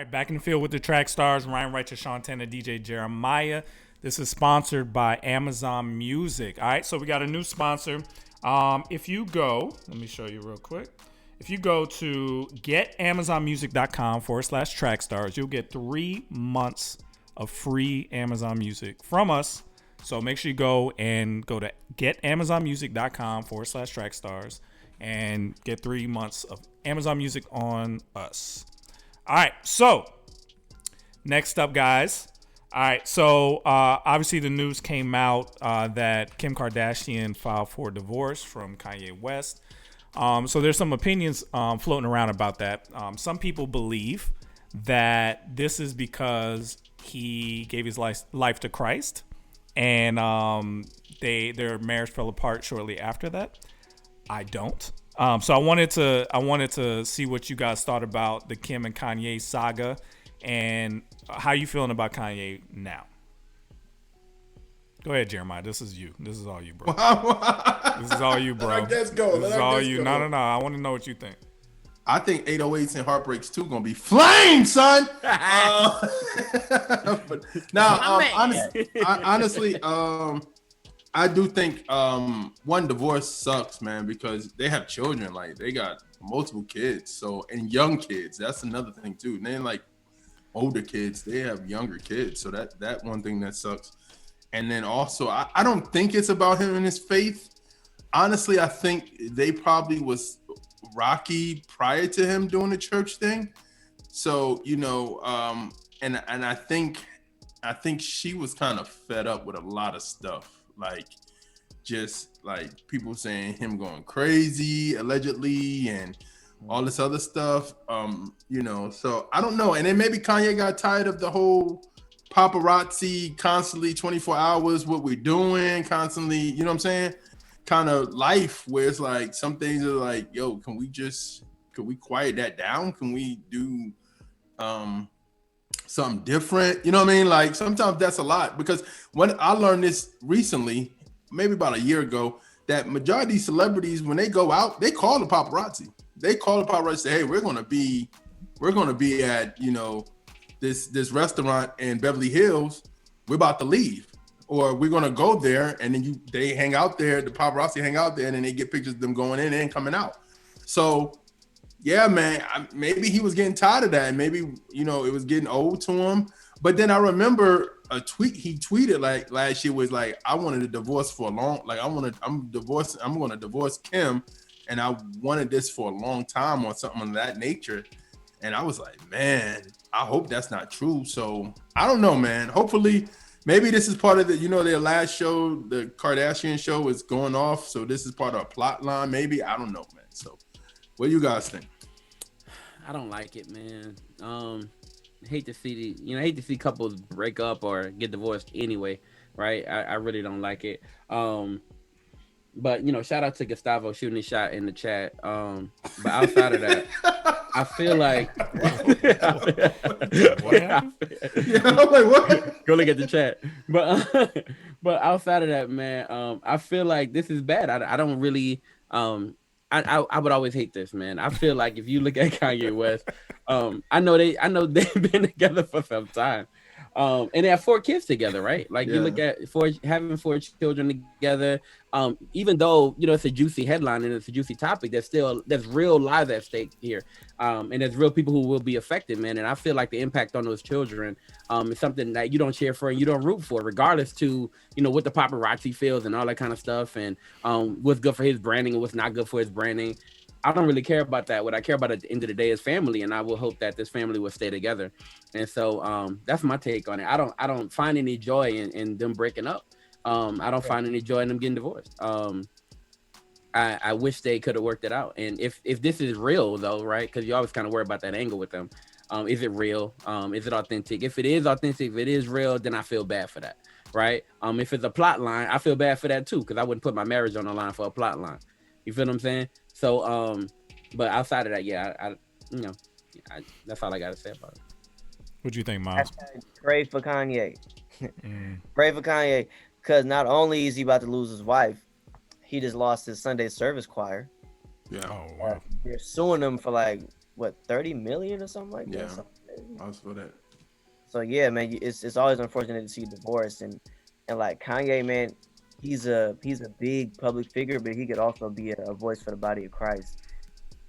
right, back in the field with the track stars, Ryan Righteous, Sean Tanner, DJ Jeremiah. This is sponsored by Amazon Music. All right, so we got a new sponsor. If you go, let me show you real quick. If you go to getamazonmusic.com/trackstars, you'll get 3 months of free Amazon Music from us. So make sure you go to getamazonmusic.com/trackstars and get 3 months of Amazon Music on us. All right, so next up, guys. All right, so obviously the news came out that Kim Kardashian filed for divorce from Kanye West. So there's some opinions floating around about that. Some people believe that this is because he gave his life to Christ, and their marriage fell apart shortly after that. I don't. So I wanted to see what you guys thought about the Kim and Kanye saga, and how you feeling about Kanye now. Go ahead, Jeremiah. This is you. This is all you, bro. This is all you, bro. Let's go. This is all you. No. I want to know what you think. I think 808s and Heartbreaks 2 gonna be flame, son. But now, honestly, I do think one, divorce sucks, man, because they have children. Like, they got multiple kids, so, and young kids. That's another thing too. And then, like, older kids, they have younger kids, so that one thing that sucks. And then also, I don't think it's about him and his faith. Honestly, I think they probably was rocky prior to him doing the church thing. So, and I think she was kind of fed up with a lot of stuff, like just like people saying him going crazy allegedly and all this other stuff. So I don't know. And then maybe Kanye got tired of the whole paparazzi constantly 24 hours, what we're doing constantly, you know what I'm saying? Kind of life where it's like some things are like, yo, can we quiet that down? Can we do something different? You know what I mean? Like, sometimes that's a lot, because when I learned this recently, maybe about a year ago, that majority of these celebrities, when they go out, they call the paparazzi. They call the paparazzi and say, hey, we're gonna be at, this restaurant in Beverly Hills. We're about to leave. Or we're gonna go there, and then they hang out there, the paparazzi hang out there, and then they get pictures of them going in and coming out. So yeah, man, maybe he was getting tired of that, and maybe it was getting old to him. But then I remember a tweet he tweeted like last year was like, I wanted a divorce for a long, like I'm gonna divorce Kim, and I wanted this for a long time, or something of that nature. And I was like, man, I hope that's not true. So I don't know, man. Hopefully, maybe this is part of the, their last show, the Kardashian show, is going off. So this is part of a plot line. Maybe, I don't know, man. So what do you guys think? I don't like it, man. Hate to see couples break up or get divorced anyway, right? I really don't like it. But shout out to Gustavo shooting his shot in the chat. But outside of that, I feel like I'm like, what? Go look at the chat. But outside of that, man, I feel like this is bad. I don't really I would always hate this, man. I feel like if you look at Kanye West, I know they've been together for some time. And they have 4 kids together, right? Like, you look at having 4 children together. Even though it's a juicy headline and it's a juicy topic, there's real lives at stake here, and there's real people who will be affected, man. And I feel like the impact on those children is something that you don't cheer for and you don't root for, regardless to what the paparazzi feels and all that kind of stuff, and what's good for his branding and what's not good for his branding. I don't really care about that. What I care about at the end of the day is family, and I will hope that this family will stay together. And so that's my take on it. I don't find any joy in them breaking up. I don't find any joy in them getting divorced. I wish they could have worked it out. And if this is real, though, right? Because you always kind of worry about that angle with them. Is it real? Is it authentic? If it is authentic, if it is real, then I feel bad for that, right? If it's a plot line, I feel bad for that too, because I wouldn't put my marriage on the line for a plot line. You feel what I'm saying? So, but outside of that, yeah, that's all I got to say about it. What do you think, Miles? Pray for Kanye. Pray for Kanye, because not only is he about to lose his wife, he just lost his Sunday service choir. Yeah. Oh, wow. They're suing him for like, what, 30 million or something like that? Yeah. Something I was for that. So yeah, man, it's always unfortunate to see divorce and like Kanye, man, he's a big public figure, but he could also be a voice for the body of Christ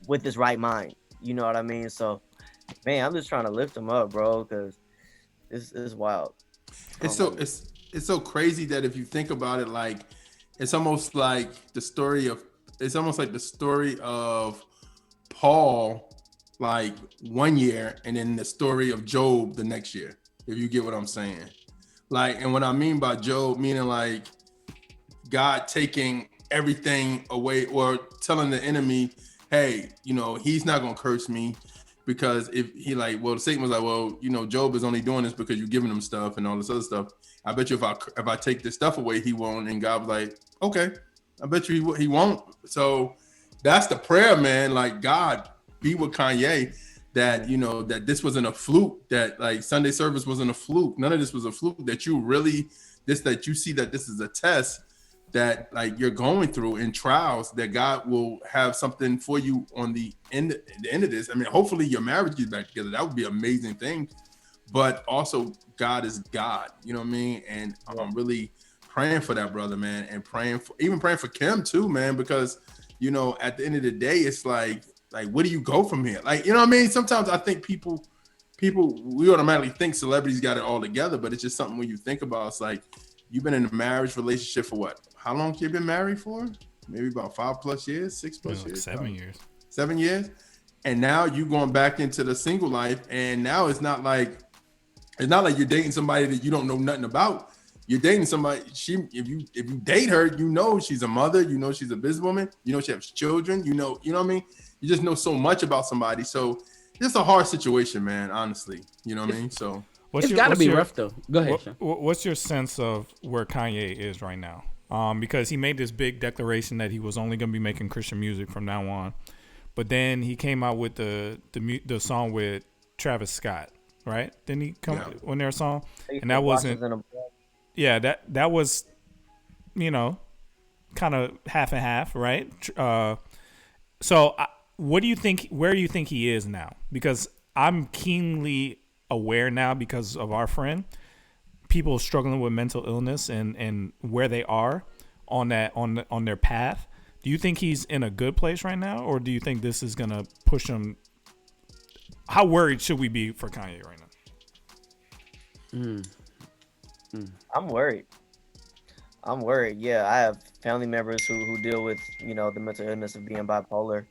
with his right mind. You know what I mean? So, man, I'm just trying to lift him up, bro, because this is wild. It's so crazy that if you think about it, like it's almost like the story of Paul, like one year, and then the story of Job the next year. If you get what I'm saying, like, and what I mean by Job, meaning like God taking everything away or telling the enemy, hey, he's not gonna curse me. Because if he Satan was like, well, Job is only doing this because you're giving him stuff and all this other stuff. I bet you if I take this stuff away, he won't. And God was like, okay, I bet you he won't. So that's the prayer, man. Like, God, be with Kanye, that that this wasn't a fluke, that like Sunday service wasn't a fluke. None of this was a fluke. That that you see that this is a test that like you're going through in trials, that God will have something for you on the end of this. I mean, hopefully your marriage gets back together. That would be an amazing thing. But also God is God, you know what I mean? And I'm really praying for that brother, man, and praying for Kim too, man, because at the end of the day, it's like where do you go from here? Like, you know what I mean? Sometimes I think people we automatically think celebrities got it all together, but it's just something when you think about, it's like you've been in a marriage relationship for what? How long have you been married for? Maybe about 5+ years, 6+ years, 7 years. 7 years, and now you going back into the single life, and now it's not like you're dating somebody that you don't know nothing about. You're dating somebody. If you date her, she's a mother. She's a businesswoman. She has children. You know what I mean. You just know so much about somebody. So it's a hard situation, man. Honestly, you know what I mean. So it's got to be rough though. Go ahead. Sean. What's your sense of where Kanye is right now? Because he made this big declaration that he was only going to be making Christian music from now on, but then he came out with the song with Travis Scott, right? Didn't he come on their song? And that wasn't. Yeah, that was, kind of half and half, right? So what do you think? Where do you think he is now? Because I'm keenly aware now, because of our friend, people struggling with mental illness and where they are on their path. Do you think he's in a good place right now, or do you think this is gonna push him? How worried should we be for Kanye right now? I'm worried. Yeah, I have family members who deal with the mental illness of being bipolar,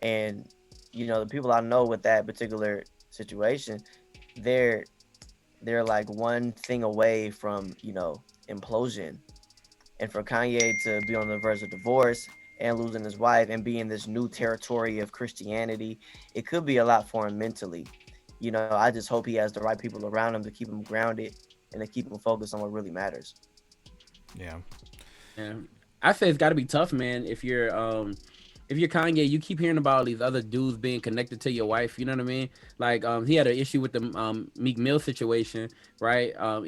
and the people I know with that particular situation, they're like one thing away from implosion. And for Kanye to be on the verge of divorce and losing his wife and be in this new territory of Christianity, it could be a lot for him mentally. I just hope he has the right people around him to keep him grounded and to keep him focused on what really matters. Yeah. I say it's got to be tough, man. If you're Kanye, you keep hearing about all these other dudes being connected to your wife. You know what I mean? Like, he had an issue with the Meek Mill situation, right? I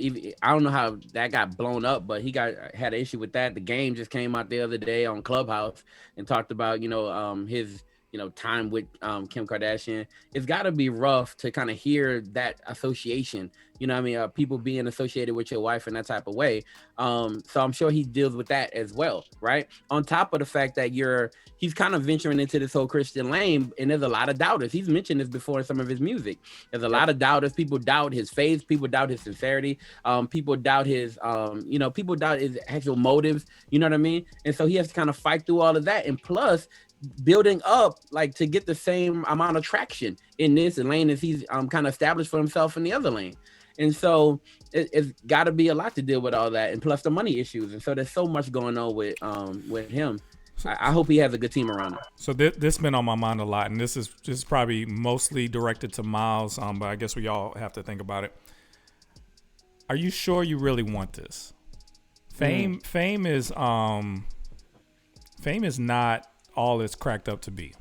don't know how that got blown up, but he had an issue with that. The Game just came out the other day on Clubhouse and talked about, his time with Kim Kardashian. It's got to be rough to kind of hear that association. You know what I mean? People being associated with your wife in that type of way. So I'm sure he deals with that as well, right? On top of the fact that he's kind of venturing into this whole Christian lane, and there's a lot of doubters. He's mentioned this before in some of his music. There's a lot of doubters. People doubt his faith. People doubt his sincerity. People doubt his, people doubt his actual motives. You know what I mean? And so he has to kind of fight through all of that. And plus, building up like to get the same amount of traction in this lane as he's kind of established for himself in the other lane. And so it's got to be a lot to deal with all that, and plus the money issues. And so there's so much going on with him. I hope he has a good team around him. So this been on my mind a lot, and this is probably mostly directed to Miles, but I guess we all have to think about it. Are you sure you really want this? Fame is not all it's cracked up to be.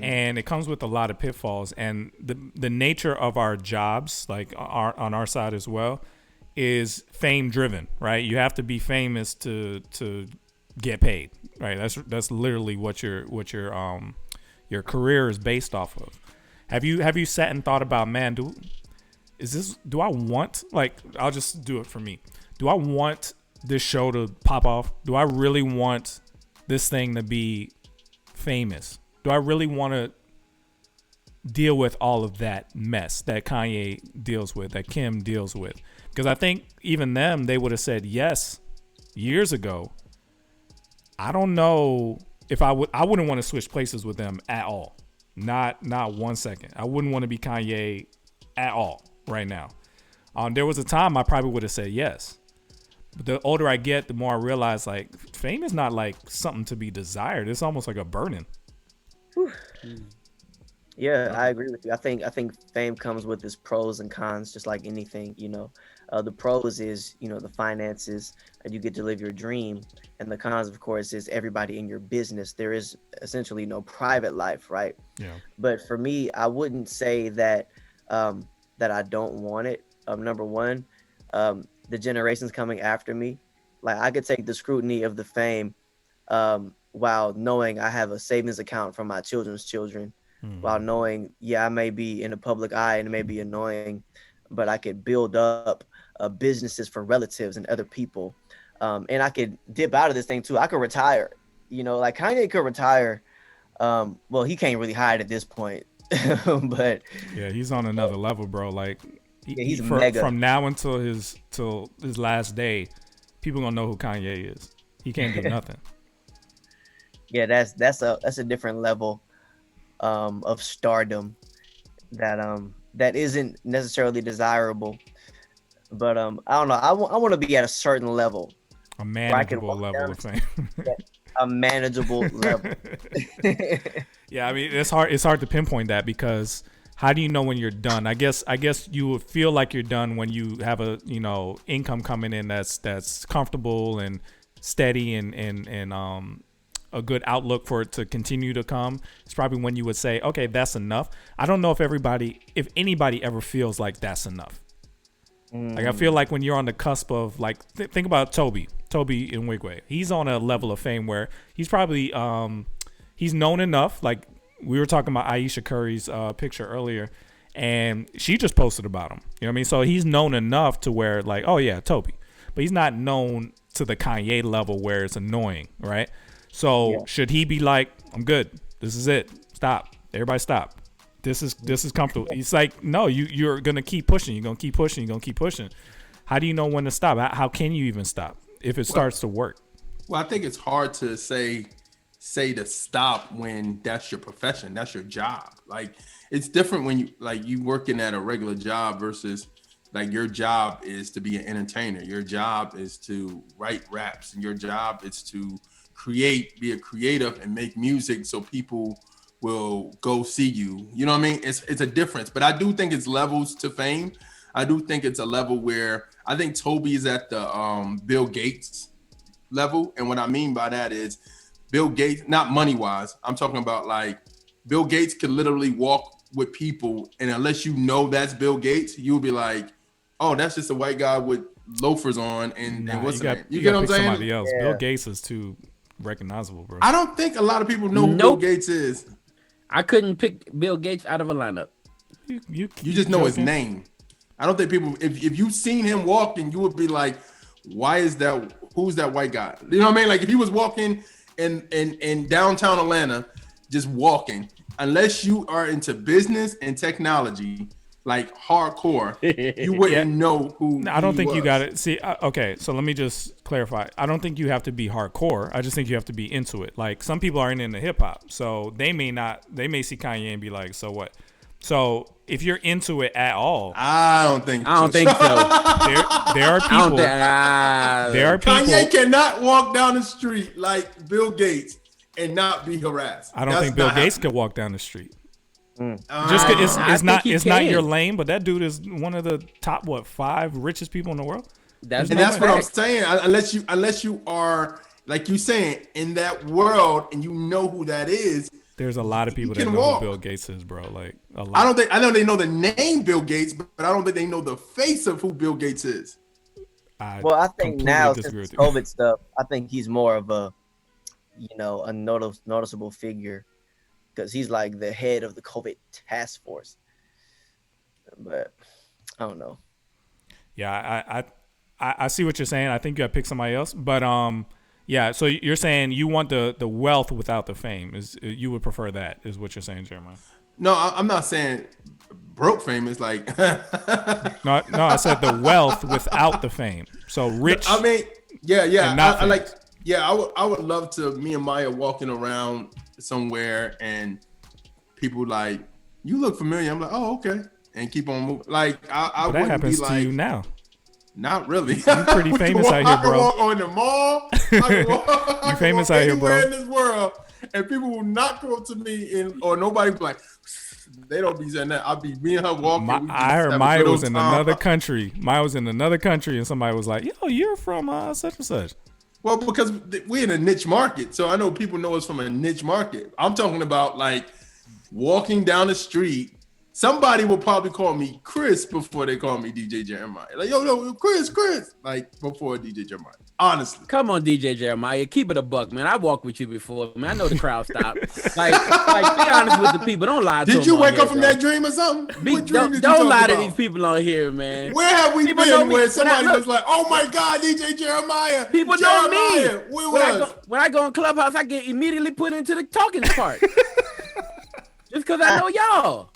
And it comes with a lot of pitfalls, and the nature of our jobs, like on our side as well, is fame driven, right? You have to be famous to get paid, right? That's literally what your career is based off of. Have you sat and thought about, man, do I want, like, I'll just do it for me. Do I want this show to pop off? Do I really want this thing to be famous? Do I really want to deal with all of that mess that Kanye deals with, that Kim deals with? Because I think even them, they would have said yes years ago. I don't know if I wouldn't want to switch places with them at all. Not 1 second. I wouldn't want to be Kanye at all right now. There was a time I probably would have said yes. But the older I get, the more I realize, like, fame is not like something to be desired. It's almost like a burden. Yeah, I agree with you. I think fame comes with its pros and cons, just like anything. The pros is the finances, and you get to live your dream, and the cons, of course, is everybody in your business. There is essentially no private life, right? Yeah. But for me, I wouldn't say that that I don't want it. Number one, the generations coming after me, like, I could take the scrutiny of the fame, while knowing I have a savings account for my children's children. While knowing, I may be in the public eye and it may be annoying, but I could build up businesses for relatives and other people. And I could dip out of this thing too. I could retire, like Kanye could retire. Well, he can't really hide at this point, but yeah, he's on another level, bro. Like, he's mega. From now until his last day, people gonna know who Kanye is. He can't do nothing. Yeah, that's a different level of stardom that isn't necessarily desirable, but I don't know. I want to be at a certain level, a manageable level of fame. A manageable level. Yeah, I mean, it's hard to pinpoint that, because how do you know when you're done? I guess you would feel like you're done when you have a income coming in that's comfortable and steady and a good outlook for it to continue to come. It's probably when you would say, okay, that's enough. I don't know if anybody ever feels like that's enough. Like, I feel like when you're on the cusp of, like, think about Toby and Wigway. He's on a level of fame where he's probably he's known enough. Like, we were talking about Aisha Curry's picture earlier, and she just posted about him. You know what I mean? So he's known enough to where, like, oh yeah, Toby, but he's not known to the Kanye level where it's annoying, right? So should he be like, I'm good, this is it, stop, everybody stop, this is comfortable? It's like, no, you're gonna keep pushing, you're gonna keep pushing. How do you know when to stop? How can you even stop if it starts to work? Well, I think it's hard to say to stop when that's your profession, that's your job. Like, it's different when you working at a regular job versus, like, your job is to be an entertainer, your job is to write raps, and your job is to be a creative and make music so people will go see you. You know what I mean? It's a difference, but I do think it's levels to fame. I do think it's a level where I think Toby is at the Bill Gates level, and what I mean by that is Bill Gates, not money wise. I'm talking about, like, Bill Gates could literally walk with people, and unless you know that's Bill Gates, you'll be like, oh, that's just a white guy with loafers on and what's the name? You get what I'm saying? Somebody else. Yeah. Bill Gates is too recognizable, bro. I don't think a lot of people know who Bill Gates is. I couldn't pick Bill Gates out of a lineup. You just know his name. I don't think people, if you've seen him walking, you would be like, who's that white guy? You know what I mean? Like, if he was walking in downtown Atlanta, just walking, unless you are into business and technology, like hardcore, you wouldn't know who. I don't think you got it. See, okay, so let me just clarify. I don't think you have to be hardcore. I just think you have to be into it. Like, some people aren't into hip hop, so they may see Kanye and be like, so what? So if you're into it at all, I don't think so. There are people. There are people. Kanye cannot walk down the street like Bill Gates and not be harassed. I don't think Bill Gates could walk down the street. Just it's not your lane, but that dude is one of the top 5 richest people in the world. That's what I'm saying. Unless you are, like you saying, in that world and you know who that is. There's a lot of people that know who Bill Gates is, bro. Like, a lot. I know they know the name Bill Gates, but I don't think they know the face of who Bill Gates is. I think now, since COVID stuff, I think he's more of a, a noticeable figure. because he's like the head of the COVID task force. But I don't know. Yeah, I see what you're saying. I think you got to pick somebody else. But yeah. So you're saying you want the wealth without the fame? You would prefer that? Is what you're saying, Jeremiah? No, I'm not saying broke fame is like. no, I said the wealth without the fame. So rich. I mean, yeah. I like. famous. Yeah, I would love to. Me and Maya walking around somewhere and people like, you look familiar. I'm like, oh, okay, and keep on moving. Like I But that wouldn't happens be to like, you now. Not really. You pretty famous out here, I can bro. walk on the mall. I can walk, You famous out here, bro. anywhere in this world, and people will not come up to me, or nobody be like, they don't be saying that. I'll be me and her walking. I heard Maya was in another country. Maya was in another country, and somebody was like, "Yo, you're from such and such." Well, because we're in a niche market, so I know people know us from a niche market. I'm talking about like walking down the street. Somebody will probably call me Chris before they call me DJ Jeremiah. Like, yo, Chris, like before DJ Jeremiah. Honestly. Come on, DJ Jeremiah, keep it a buck, man. I walked with you before, man. I know the crowd stopped. like, be honest with the people. Don't lie to them. Did you wake up from that dream or something? Don't lie to these people on here, man. Where have we People been me. where somebody was like, oh my God, DJ Jeremiah. People know me. When I go in Clubhouse, I get immediately put into the talking part. Just because I know y'all.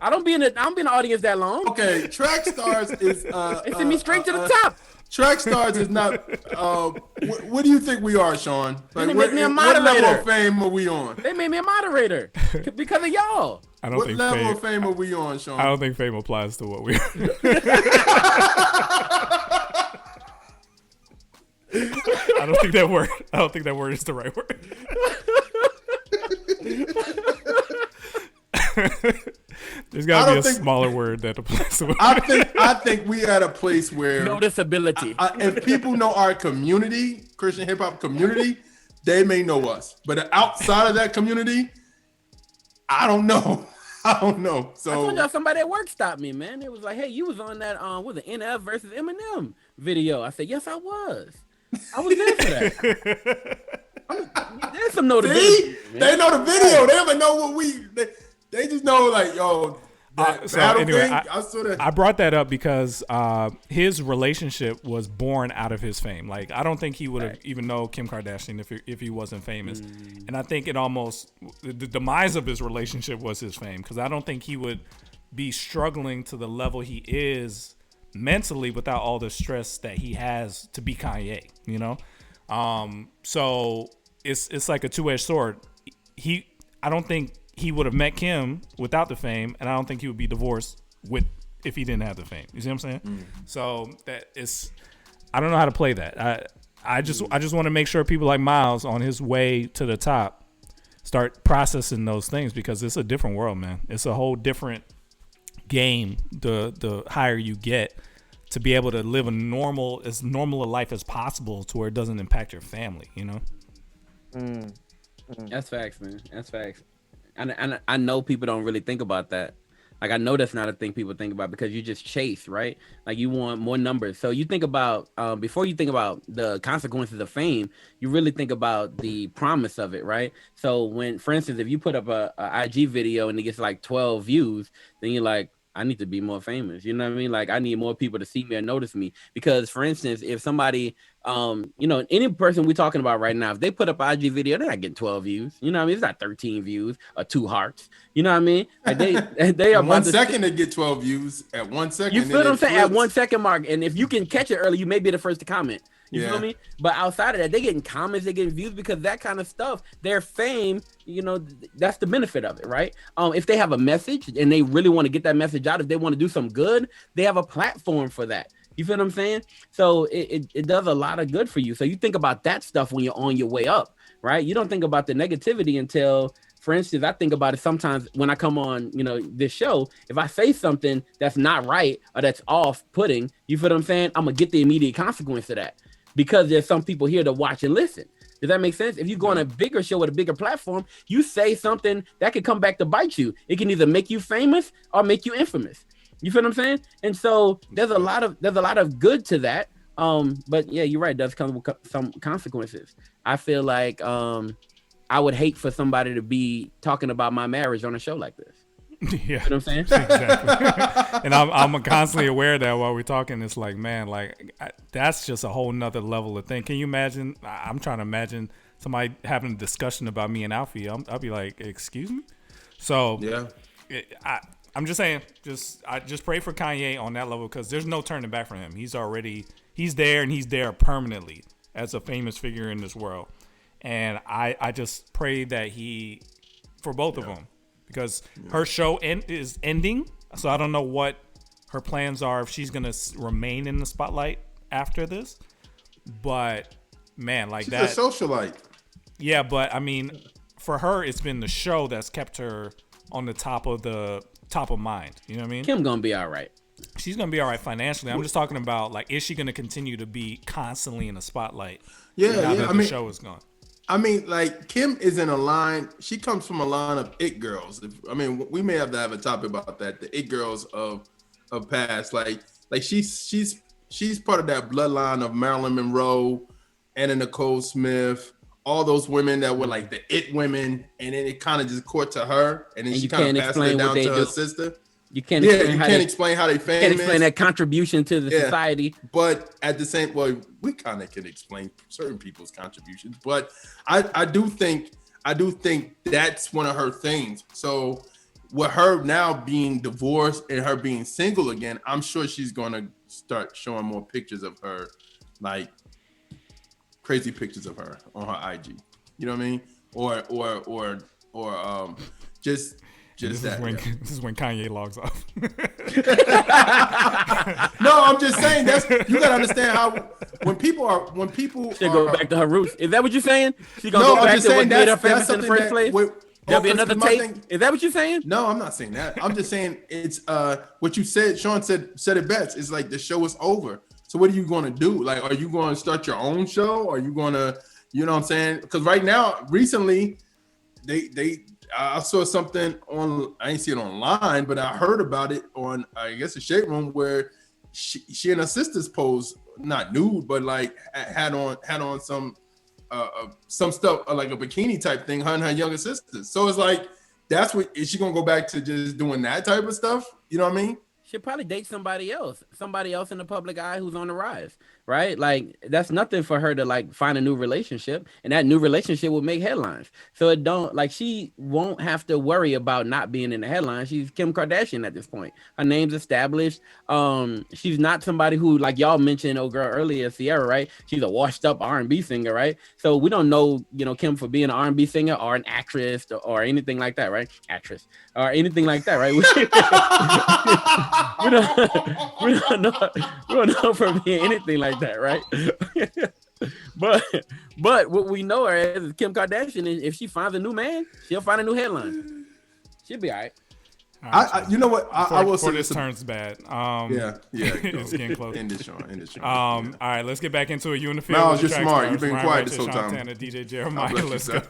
I don't be in the audience that long. Okay, Trackstarz is They send me straight to the top. Trackstarz is not what do you think we are, Sean? Like, They make me a what level moderator. of fame are we on? They made me a moderator because of y'all. I don't What think level fame, of fame are we on, Sean? I don't think fame applies to what we. I don't think that word. I don't think that word is the right word. There's got to be a smaller word that applies to. I think we at a place where Noticeability. if people know our community, Christian hip hop community, they may know us. But outside of that community, I don't know. I don't know. So I told y'all somebody at work stopped me, man. It was like, hey, you was on that with the NF versus Eminem video. I said, yes, I was. I was there for that. There's some notability. See? They know the video. They don't even know what they just know like, yo, So anyway, thing, I brought that up because his relationship was born out of his fame. Like, I don't think he would have even known Kim Kardashian if he wasn't famous. And I think the demise of his relationship was his fame, because I don't think he would be struggling to the level he is mentally without all the stress that he has to be Kanye, you know? So it's like a two-edged sword. I don't think he would have met Kim without the fame, and I don't think he would be divorced if he didn't have the fame. You see what I'm saying? So I don't know how to play that. I just want to make sure people like Miles on his way to the top start processing those things, because it's a different world, man. It's a whole different game. The higher you get, to be able to live as normal a life as possible to where it doesn't impact your family, you know? That's facts, man. That's facts. And I know people don't really think about that. Like, I know that's not a thing people think about, because you just chase, right? Like, you want more numbers. So you think about, before you think about the consequences of fame, you really think about the promise of it, right? So when, for instance, if you put up a IG video and it gets like 12 views, then you're like, I need to be more famous. You know what I mean? Like, I need more people to see me and notice me. Because, for instance, if somebody, any person we're talking about right now, if they put up an IG video, they're not getting 12 views. You know what I mean? It's not 13 views or 2 hearts. You know what I mean? Like, they are 1 second they get 12 views at 1 second. You feel what I'm saying? At 1 second mark. And if you can catch it early, you may be the first to comment. You feel me? But outside of that, they're getting comments, they're getting views, because that kind of stuff, their fame, that's the benefit of it, right? If they have a message and they really want to get that message out, if they want to do some good, they have a platform for that. You feel what I'm saying? So it does a lot of good for you. So you think about that stuff when you're on your way up, right? You don't think about the negativity until, for instance, I think about it sometimes when I come on, this show. If I say something that's not right or that's off-putting, you feel what I'm saying? I'm going to get the immediate consequence of that, because there's some people here to watch and listen. Does that make sense? If you go on a bigger show with a bigger platform, you say something that could come back to bite you. It can either make you famous or make you infamous. You feel what I'm saying? And so there's a lot of good to that. But yeah, you're right. It does come with some consequences. I feel like I would hate for somebody to be talking about my marriage on a show like this. Yeah, you know what I'm saying? Exactly. And I'm constantly aware of that while we're talking. It's like, man, that's just a whole nother level of thing. Can you imagine? I'm trying to imagine somebody having a discussion about me and Alfie. I'll be like, excuse me. So yeah, I'm just saying, I just pray for Kanye on that level, because there's no turning back for him. He's there, and he's there permanently as a famous figure in this world. And I just pray that for both of them. Because her show is ending, so I don't know what her plans are, if she's gonna remain in the spotlight after this. But man, she's that, a socialite. Yeah, but I mean, for her, it's been the show that's kept her on the top of mind. You know what I mean? Kim gonna be all right. She's gonna be all right financially. I'm just talking about is she gonna continue to be constantly in the spotlight? Yeah, now that the show is gone. I mean, Kim is in a line. She comes from a line of it girls. We may have to have a topic about that. The it girls of past. She's part of that bloodline of Marilyn Monroe, Anna Nicole Smith, all those women that were the it women, and then it kind of just caught to her, and then she kind of passed it down to her sister. You can't explain how they famous. Can't explain that contribution to the society. But at the same, we kind of can explain certain people's contributions. But I do think that's one of her things. So with her now being divorced and her being single again, I'm sure she's gonna start showing more pictures of her, crazy pictures of her on her IG. You know what I mean? Or just this is when Kanye logs off. No, I'm just saying you gotta understand how when people she go back to her roots. Is that what you're saying? She gonna go back to what made her famous in the first place? There'll be another tape. Is that what you're saying? No, I'm not saying that. I'm just saying it's what you said. Sean said it best. It's the show is over. So what are you going to do? Are you going to start your own show? Are you going to, you know what I'm saying? Because right now, recently, I saw something I didn't see it online, but I heard about it on, I guess, the Shade Room, where she and her sisters posed, not nude, but had on some stuff like a bikini type thing, her and her younger sisters. So it's that's what, is she gonna go back to just doing that type of stuff? You know what I mean? She'll probably date somebody else in the public eye who's on the rise, right? That's nothing for her to find a new relationship, and that new relationship will make headlines. So it don't she won't have to worry about not being in the headlines. She's Kim Kardashian at this point. Her name's established. She's not somebody who, y'all mentioned, earlier, Sierra, right? She's a washed up R&B singer, right? So we don't know, Kim for being an R&B singer or an actress or anything like that, right? Actress or anything like that, right? We don't know for being anything like that, right? but what we know her as is Kim Kardashian. And if she finds a new man, she'll find a new headline. She'll be all right. You know what? I will say this turns bad. Yeah. It's getting close. End this. All right, let's get back into it. You in the field. Miles, you're smart. You've been quiet this whole time. DJ Jeremiah. Let's go.